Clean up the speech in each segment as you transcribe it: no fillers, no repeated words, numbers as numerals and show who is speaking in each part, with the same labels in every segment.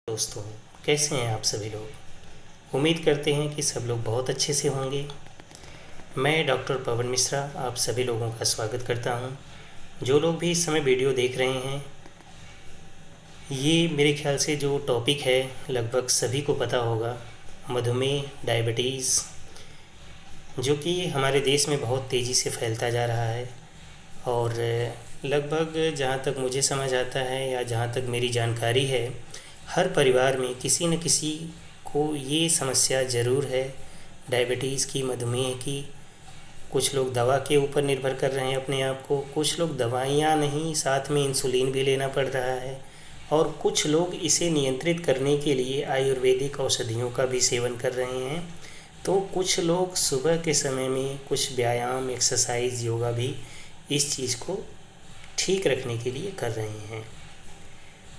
Speaker 1: दोस्तों, कैसे हैं आप सभी लोग। उम्मीद करते हैं कि सब लोग बहुत अच्छे से होंगे। मैं डॉक्टर पवन मिश्रा आप सभी लोगों का स्वागत करता हूं। जो लोग भी इस समय वीडियो देख रहे हैं, ये मेरे ख्याल से जो टॉपिक है लगभग सभी को पता होगा। मधुमेह, डायबिटीज़, जो कि हमारे देश में बहुत तेज़ी से फैलता जा रहा है। और लगभग जहाँ तक मुझे समझ आता है या जहाँ तक मेरी जानकारी है, हर परिवार में किसी न किसी को ये समस्या ज़रूर है, डायबिटीज़ की, मधुमेह की। कुछ लोग दवा के ऊपर निर्भर कर रहे हैं अपने आप को, कुछ लोग दवाइयाँ नहीं, साथ में इंसुलिन भी लेना पड़ रहा है, और कुछ लोग इसे नियंत्रित करने के लिए आयुर्वेदिक औषधियों का भी सेवन कर रहे हैं। तो कुछ लोग सुबह के समय में कुछ व्यायाम, एक्सरसाइज, योगा भी इस चीज़ को ठीक रखने के लिए कर रहे हैं।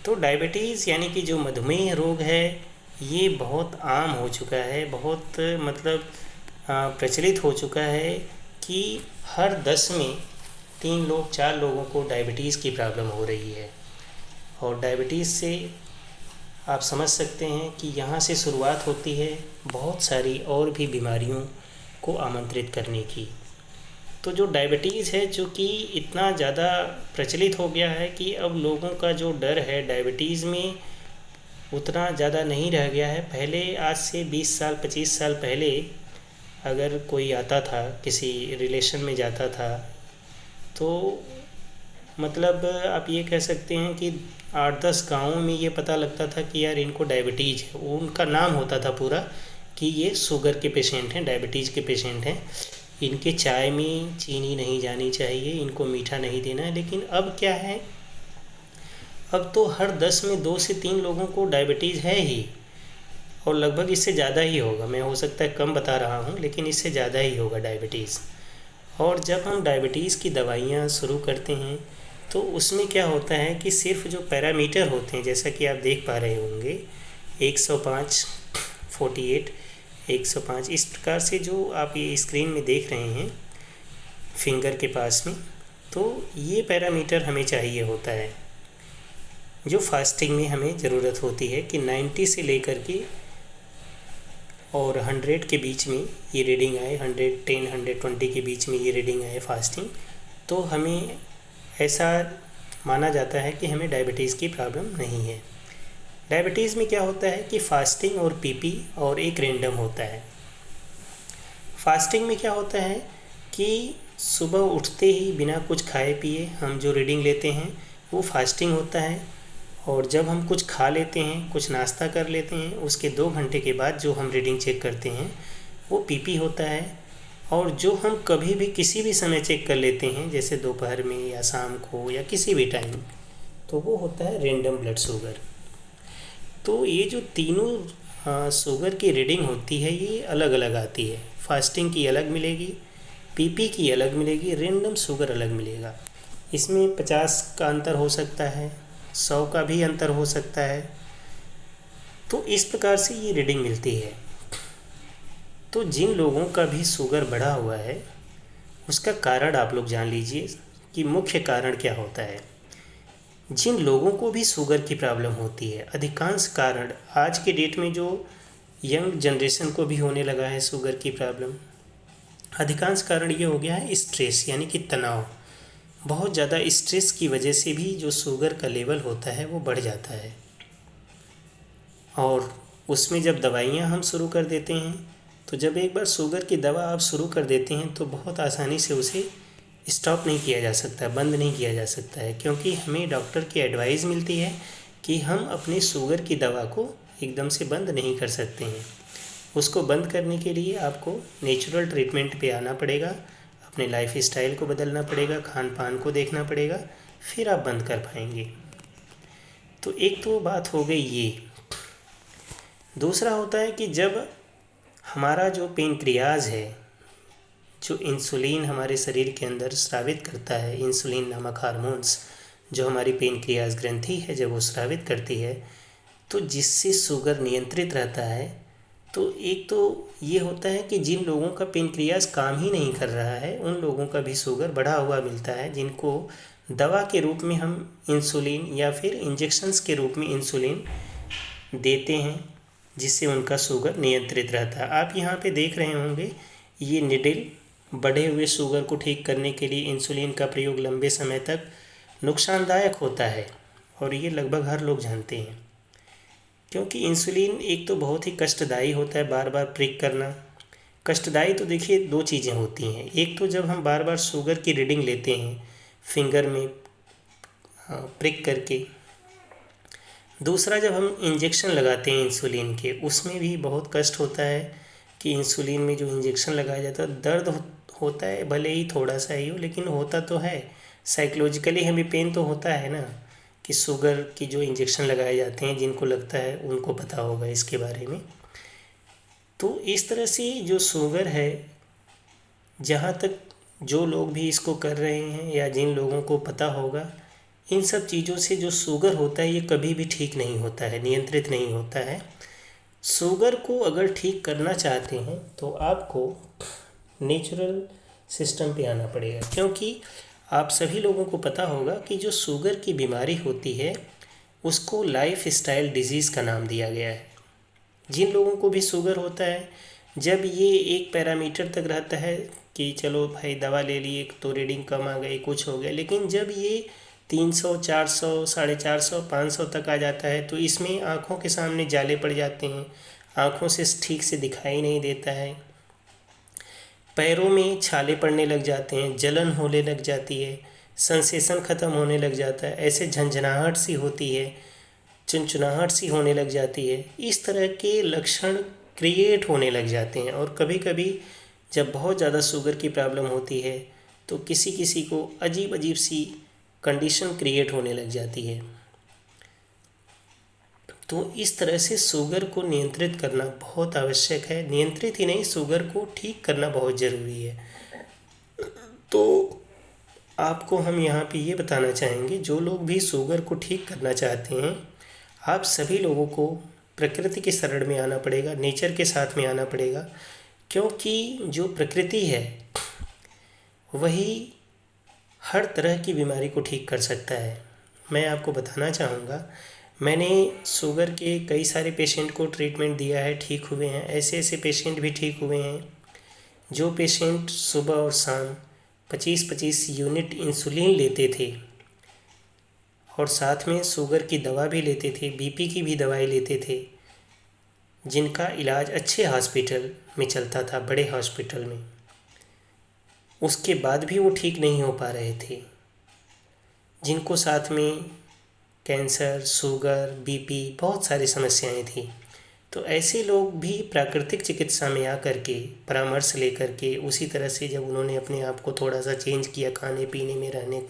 Speaker 1: तो डायबिटीज़ यानी कि जो मधुमेह रोग है, ये बहुत आम हो चुका है, बहुत प्रचलित हो चुका है कि हर 10 में 3 लोग 4 लोगों को डायबिटीज़ की प्रॉब्लम हो रही है। और डायबिटीज़ से आप समझ सकते हैं कि यहाँ से शुरुआत होती है बहुत सारी और भी बीमारियों को आमंत्रित करने की। तो जो डायबिटीज़ है, जो कि इतना ज़्यादा प्रचलित हो गया है कि अब लोगों का जो डर है डायबिटीज़ में उतना ज़्यादा नहीं रह गया है। पहले, आज से 20 साल 25 साल पहले, अगर कोई आता था, किसी रिलेशन में जाता था, तो मतलब आप ये कह सकते हैं कि 8-10 गाँवों में ये पता लगता था कि यार इनको डायबिटीज़ है। उनका नाम होता था पूरा कि ये शुगर के पेशेंट हैं, डायबिटीज़ के पेशेंट हैं, इनके चाय में चीनी नहीं जानी चाहिए, इनको मीठा नहीं देना है। लेकिन अब क्या है, अब तो हर 10 में 2 से 3 लोगों को डायबिटीज़ है ही, और लगभग इससे ज़्यादा ही होगा। मैं हो सकता है कम बता रहा हूँ, लेकिन इससे ज़्यादा ही होगा डायबिटीज़। और जब हम डायबिटीज़ की दवाइयाँ शुरू करते हैं तो उसमें क्या होता है कि सिर्फ जो पैरामीटर होते हैं, जैसा कि आप देख पा रहे होंगे, 105, 48, 105, इस प्रकार से जो आप ये स्क्रीन में देख रहे हैं फिंगर के पास में, तो ये पैरामीटर हमें चाहिए होता है। जो फास्टिंग में हमें ज़रूरत होती है कि 90 से लेकर के और 100 के बीच में ये रीडिंग आए, 110, 120 के बीच में ये रीडिंग आए फास्टिंग, तो हमें ऐसा माना जाता है कि हमें डायबिटीज़ की प्रॉब्लम नहीं है। डायबिटीज़ में क्या होता है कि फास्टिंग और पीपी और एक रेंडम होता है। फास्टिंग में क्या होता है कि सुबह उठते ही बिना कुछ खाए पिए हम जो रीडिंग लेते हैं वो फास्टिंग होता है, और जब हम कुछ खा लेते हैं, कुछ नाश्ता कर लेते हैं, उसके 2 घंटे के बाद जो हम रीडिंग चेक करते हैं वो पीपी होता है। और जो हम कभी भी किसी भी समय चेक कर लेते हैं, जैसे दोपहर में या शाम को या किसी भी टाइम, तो वो होता है रेंडम ब्लड शुगर। तो ये जो तीनों शुगर की रीडिंग होती है, ये अलग अलग आती है। फास्टिंग की अलग मिलेगी, पीपी की अलग मिलेगी, रेंडम शुगर अलग मिलेगा। इसमें 50 का अंतर हो सकता है, 100 का भी अंतर हो सकता है। तो इस प्रकार से ये रीडिंग मिलती है। तो जिन लोगों का भी शुगर बढ़ा हुआ है, उसका कारण आप लोग जान लीजिए कि मुख्य कारण क्या होता है। जिन लोगों को भी शुगर की प्रॉब्लम होती है, अधिकांश कारण आज के डेट में जो यंग जनरेशन को भी होने लगा है शुगर की प्रॉब्लम, अधिकांश कारण ये हो गया है स्ट्रेस, यानी कि तनाव। बहुत ज़्यादा स्ट्रेस की वजह से भी जो शुगर का लेवल होता है वो बढ़ जाता है, और उसमें जब दवाइयाँ हम शुरू कर देते हैं, तो जब एक बार शुगर की दवा आप शुरू कर देते हैं तो बहुत आसानी से उसे स्टॉप नहीं किया जा सकता, बंद नहीं किया जा सकता है, क्योंकि हमें डॉक्टर की एडवाइस मिलती है कि हम अपने शुगर की दवा को एकदम से बंद नहीं कर सकते हैं। उसको बंद करने के लिए आपको नेचुरल ट्रीटमेंट पे आना पड़ेगा, अपने लाइफ स्टाइल को बदलना पड़ेगा, खान पान को देखना पड़ेगा, फिर आप बंद कर पाएंगे। तो एक तो बात हो गई ये। दूसरा होता है कि जब हमारा जो पेनक्रियाज है, जो इंसुलिन हमारे शरीर के अंदर स्रावित करता है, इंसुलिन नामक हार्मोन्स जो हमारी पेनक्रियाज ग्रंथि है जब वो स्रावित करती है, तो जिससे शुगर नियंत्रित रहता है। तो एक तो ये होता है कि जिन लोगों का पेनक्रियाज काम ही नहीं कर रहा है, उन लोगों का भी शुगर बढ़ा हुआ मिलता है, जिनको दवा के रूप में हम इंसुलिन या फिर इंजेक्शन्स के रूप में इंसुलिन देते हैं, जिससे उनका शुगर नियंत्रित रहता है। आप यहाँ पे देख रहे होंगे ये निडिल बढ़े हुए शुगर को ठीक करने के लिए इंसुलिन का प्रयोग लंबे समय तक नुकसानदायक होता है, और ये लगभग हर लोग जानते हैं। क्योंकि इंसुलिन एक तो बहुत ही कष्टदायी होता है, बार बार प्रिक करना। कष्टदायी तो देखिए दो चीज़ें होती हैं, एक तो जब हम बार बार शुगर की रीडिंग लेते हैं फिंगर में प्रिक करके, दूसरा जब हम इंजेक्शन लगाते हैं इंसुलिन के, उसमें भी बहुत कष्ट होता है कि इंसुलिन में जो इंजेक्शन लगाया जाता है दर्द होता है, भले ही थोड़ा सा ही हो, लेकिन होता तो है। साइकोलॉजिकली हमें पेन तो होता है ना, कि शुगर की जो इंजेक्शन लगाए जाते हैं, जिनको लगता है उनको पता होगा इसके बारे में। तो इस तरह से जो शुगर है, जहाँ तक जो लोग भी इसको कर रहे हैं या जिन लोगों को पता होगा, इन सब चीज़ों से जो शुगर होता है ये कभी भी ठीक नहीं होता है, नियंत्रित नहीं होता है। शुगर को अगर ठीक करना चाहते हैं तो आपको नेचुरल सिस्टम पे आना पड़ेगा, क्योंकि आप सभी लोगों को पता होगा कि जो शुगर की बीमारी होती है उसको लाइफ स्टाइल डिजीज़ का नाम दिया गया है। जिन लोगों को भी शुगर होता है, जब ये एक पैरामीटर तक रहता है कि चलो भाई दवा ले लिए तो रीडिंग कम आ गई, कुछ हो गया, लेकिन जब ये 300, 400, 450, 500 तक आ जाता है तो इसमें आँखों के सामने जाले पड़ जाते हैं, आँखों से ठीक से दिखाई नहीं देता है, पैरों में छाले पड़ने लग जाते हैं, जलन होने लग जाती है, सेंसेशन ख़त्म होने लग जाता है, ऐसे झंझनाहट सी होती है, चुनचुनाहट सी होने लग जाती है। इस तरह के लक्षण क्रिएट होने लग जाते हैं। और कभी कभी जब बहुत ज़्यादा शुगर की प्रॉब्लम होती है तो किसी किसी को अजीब अजीब सी कंडीशन क्रिएट होने लग जाती है। तो इस तरह से शुगर को नियंत्रित करना बहुत आवश्यक है। नियंत्रित ही नहीं, शुगर को ठीक करना बहुत ज़रूरी है। तो आपको हम यहाँ पे ये बताना चाहेंगे, जो लोग भी शुगर को ठीक करना चाहते हैं, आप सभी लोगों को प्रकृति के शरण में आना पड़ेगा, नेचर के साथ में आना पड़ेगा, क्योंकि जो प्रकृति है वही हर तरह की बीमारी को ठीक कर सकता है। मैं आपको बताना चाहूँगा, मैंने शुगर के कई सारे पेशेंट को ट्रीटमेंट दिया है, ठीक हुए हैं। ऐसे ऐसे पेशेंट भी ठीक हुए हैं जो पेशेंट सुबह और शाम 25-25 यूनिट इंसुलिन लेते थे और साथ में शुगर की दवा भी लेते थे, बीपी की भी दवाई लेते थे, जिनका इलाज अच्छे हॉस्पिटल में चलता था, बड़े हॉस्पिटल में। उसके बाद भी वो ठीक नहीं हो पा रहे थे। जिनको साथ में कैंसर, शुगर, बीपी, बहुत सारी समस्याएं थी, तो ऐसे लोग भी प्राकृतिक चिकित्सा में आकर के परामर्श लेकर के, उसी तरह से जब उन्होंने अपने आप को थोड़ा सा चेंज किया खाने पीने में, रहने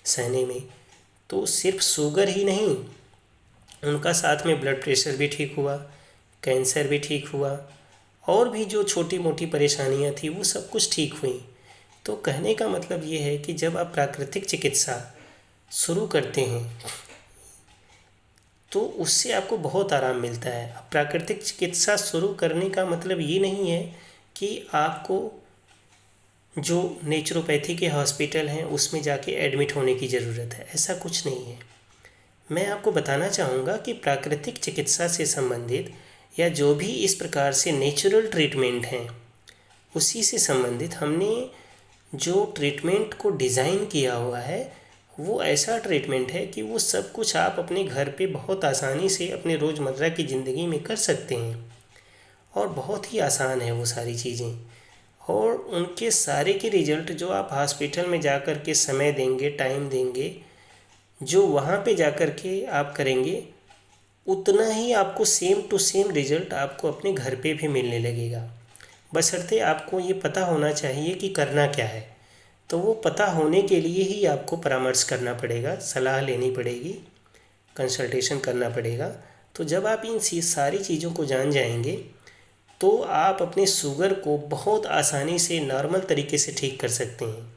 Speaker 1: सहने में, तो सिर्फ शुगर ही नहीं, उनका साथ में ब्लड प्रेशर भी ठीक हुआ, कैंसर भी ठीक हुआ, और भी जो छोटी मोटी परेशानियां थी वो सब कुछ ठीक हुई। तो कहने का मतलब ये है कि जब आप प्राकृतिक चिकित्सा शुरू करते हैं तो उससे आपको बहुत आराम मिलता है। अब प्राकृतिक चिकित्सा शुरू करने का मतलब ये नहीं है कि आपको जो नेचुरोपैथी के हॉस्पिटल हैं उसमें जाके एडमिट होने की ज़रूरत है, ऐसा कुछ नहीं है। मैं आपको बताना चाहूँगा कि प्राकृतिक चिकित्सा से संबंधित या जो भी इस प्रकार से नेचुरल ट्रीटमेंट हैं, उसी से संबंधित हमने जो ट्रीटमेंट को डिज़ाइन किया हुआ है वो ऐसा ट्रीटमेंट है कि वो सब कुछ आप अपने घर पे बहुत आसानी से अपने रोज़मर्रा की ज़िंदगी में कर सकते हैं, और बहुत ही आसान है वो सारी चीज़ें। और उनके सारे के रिज़ल्ट जो आप हॉस्पिटल में जाकर के समय देंगे, टाइम देंगे, जो वहाँ पे जाकर के आप करेंगे, उतना ही आपको सेम टू सेम रिज़ल्ट आपको अपने घर पे भी मिलने लगेगा। बशर्ते आपको ये पता होना चाहिए कि करना क्या है। तो वो पता होने के लिए ही आपको परामर्श करना पड़ेगा, सलाह लेनी पड़ेगी, कंसल्टेशन करना पड़ेगा। तो जब आप इन सारी चीज़ों को जान जाएंगे तो आप अपने शुगर को बहुत आसानी से नॉर्मल तरीके से ठीक कर सकते हैं।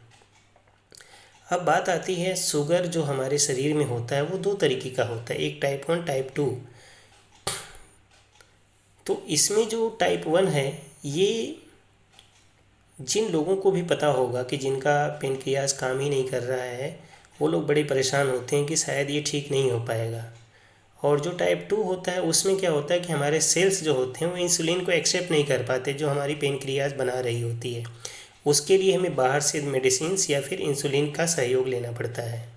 Speaker 1: अब बात आती है, शुगर जो हमारे शरीर में होता है वो दो तरीके का होता है, एक टाइप 1, टाइप 2। तो इसमें जो टाइप 1 है, ये जिन लोगों को भी पता होगा कि जिनका पेनक्रियास काम ही नहीं कर रहा है, वो लोग बड़े परेशान होते हैं कि शायद ये ठीक नहीं हो पाएगा। और जो टाइप 2 होता है उसमें क्या होता है कि हमारे सेल्स जो होते हैं वो इंसुलिन को एक्सेप्ट नहीं कर पाते, जो हमारी पेनक्रियाज बना रही होती है। उसके लिए हमें बाहर से मेडिसिन्स या फिर इंसुलिन का सहयोग लेना पड़ता है,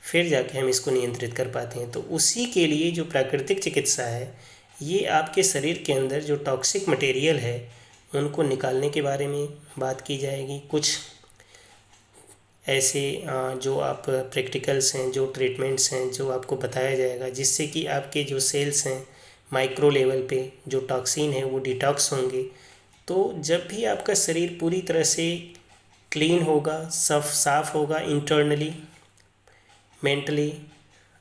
Speaker 1: फिर जाके हम इसको नियंत्रित कर पाते हैं। तो उसी के लिए जो प्राकृतिक चिकित्सा है, ये आपके शरीर के अंदर जो टॉक्सिक मटेरियल है उनको निकालने के बारे में बात की जाएगी। कुछ ऐसे जो आप प्रैक्टिकल्स हैं, जो ट्रीटमेंट्स हैं, जो आपको बताया जाएगा, जिससे कि आपके जो सेल्स हैं माइक्रो लेवल पे जो टॉक्सिन है वो डिटॉक्स होंगे। तो जब भी आपका शरीर पूरी तरह से क्लीन होगा, साफ होगा इंटरनली, मेंटली,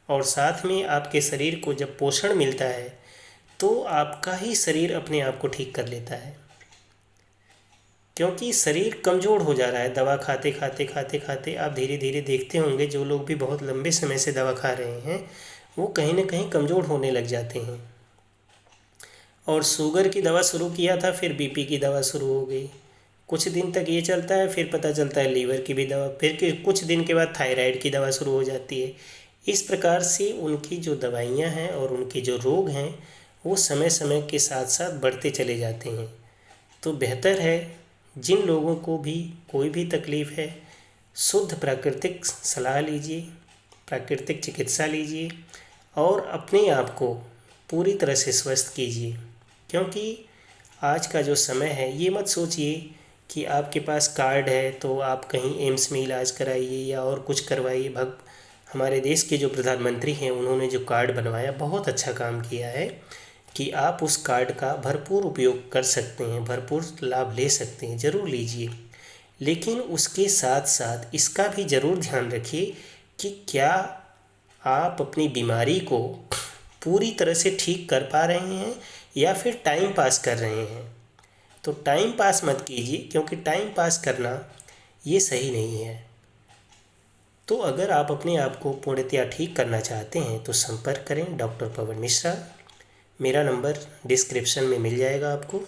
Speaker 1: और साथ में आपके शरीर को जब पोषण मिलता है तो आपका ही शरीर अपने आप को ठीक कर लेता है। क्योंकि शरीर कमज़ोर हो जा रहा है दवा खाते खाते खाते खाते। आप धीरे धीरे देखते होंगे जो लोग भी बहुत लंबे समय से दवा खा रहे हैं वो कहीं ना कहीं कमज़ोर होने लग जाते हैं। और शुगर की दवा शुरू किया था, फिर बीपी की दवा शुरू हो गई, कुछ दिन तक ये चलता है, फिर पता चलता है लीवर की भी दवा, फिर कुछ दिन के बाद थायराइड की दवा शुरू हो जाती है। इस प्रकार से उनकी जो दवाइयाँ हैं और उनके जो रोग हैं वो समय समय के साथ साथ बढ़ते चले जाते हैं। तो बेहतर है जिन लोगों को भी कोई भी तकलीफ़ है, शुद्ध प्राकृतिक सलाह लीजिए, प्राकृतिक चिकित्सा लीजिए और अपने आप को पूरी तरह से स्वस्थ कीजिए। क्योंकि आज का जो समय है, ये मत सोचिए कि आपके पास कार्ड है तो आप कहीं एम्स में इलाज कराइए या और कुछ करवाइए। हमारे देश के जो प्रधानमंत्री हैं उन्होंने जो कार्ड बनवाया बहुत अच्छा काम किया है कि आप उस कार्ड का भरपूर उपयोग कर सकते हैं, भरपूर लाभ ले सकते हैं, ज़रूर लीजिए। लेकिन उसके साथ साथ इसका भी ज़रूर ध्यान रखिए कि क्या आप अपनी बीमारी को पूरी तरह से ठीक कर पा रहे हैं या फिर टाइम पास कर रहे हैं। तो टाइम पास मत कीजिए, क्योंकि टाइम पास करना ये सही नहीं है। तो अगर आप अपने आप को पूर्णतया ठीक करना चाहते हैं तो संपर्क करें डॉक्टर पवन मिश्रा। मेरा नंबर डिस्क्रिप्शन में मिल जाएगा आपको।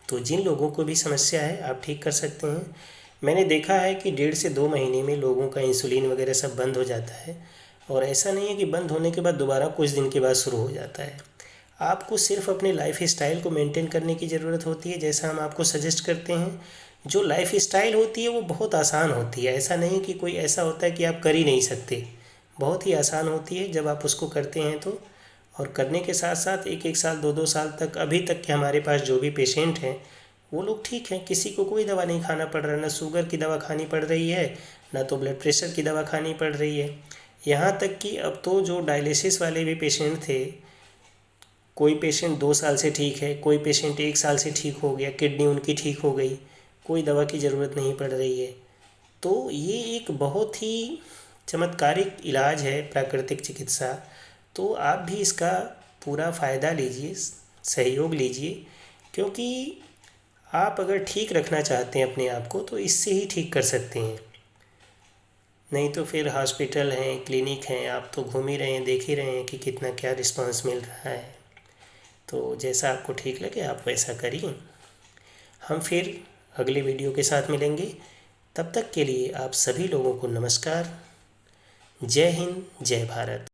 Speaker 1: तो जिन लोगों को भी समस्या है आप ठीक कर सकते हैं। मैंने देखा है कि 1.5 से 2 महीने में लोगों का इंसुलिन वगैरह सब बंद हो जाता है। और ऐसा नहीं है कि बंद होने के बाद दोबारा कुछ दिन के बाद शुरू हो जाता है। आपको सिर्फ अपने लाइफ स्टाइल को मेंटेन करने की ज़रूरत होती है, जैसा हम आपको सजेस्ट करते हैं। जो लाइफ स्टाइल होती है वो बहुत आसान होती है। ऐसा नहीं कि कोई ऐसा होता है कि आप कर ही नहीं सकते, बहुत ही आसान होती है जब आप उसको करते हैं तो। और करने के साथ साथ 1-1 साल 2-2 साल तक, अभी तक के हमारे पास जो भी पेशेंट हैं वो लोग ठीक हैं, किसी को कोई दवा नहीं खाना पड़ रहा, ना शुगर की दवा खानी पड़ रही है, ना तो ब्लड प्रेशर की दवा खानी पड़ रही है। यहाँ तक कि अब तो जो डायलिसिस वाले भी पेशेंट थे, कोई पेशेंट 2 साल से ठीक है, कोई पेशेंट 1 साल से ठीक हो गया, किडनी उनकी ठीक हो गई, कोई दवा की ज़रूरत नहीं पड़ रही है। तो ये एक बहुत ही चमत्कारिक इलाज है प्राकृतिक चिकित्सा। तो आप भी इसका पूरा फ़ायदा लीजिए, सहयोग लीजिए, क्योंकि आप अगर ठीक रखना चाहते हैं अपने आप को तो इससे ही ठीक कर सकते हैं। नहीं तो फिर हॉस्पिटल हैं, क्लिनिक हैं, आप तो घूम ही रहे हैं, देख ही रहे हैं कि कितना क्या रिस्पांस मिल रहा है। तो जैसा आपको ठीक लगे आप वैसा करिए। हम फिर अगले वीडियो के साथ मिलेंगे। तब तक के लिए आप सभी लोगों को नमस्कार। जय हिंद, जय भारत।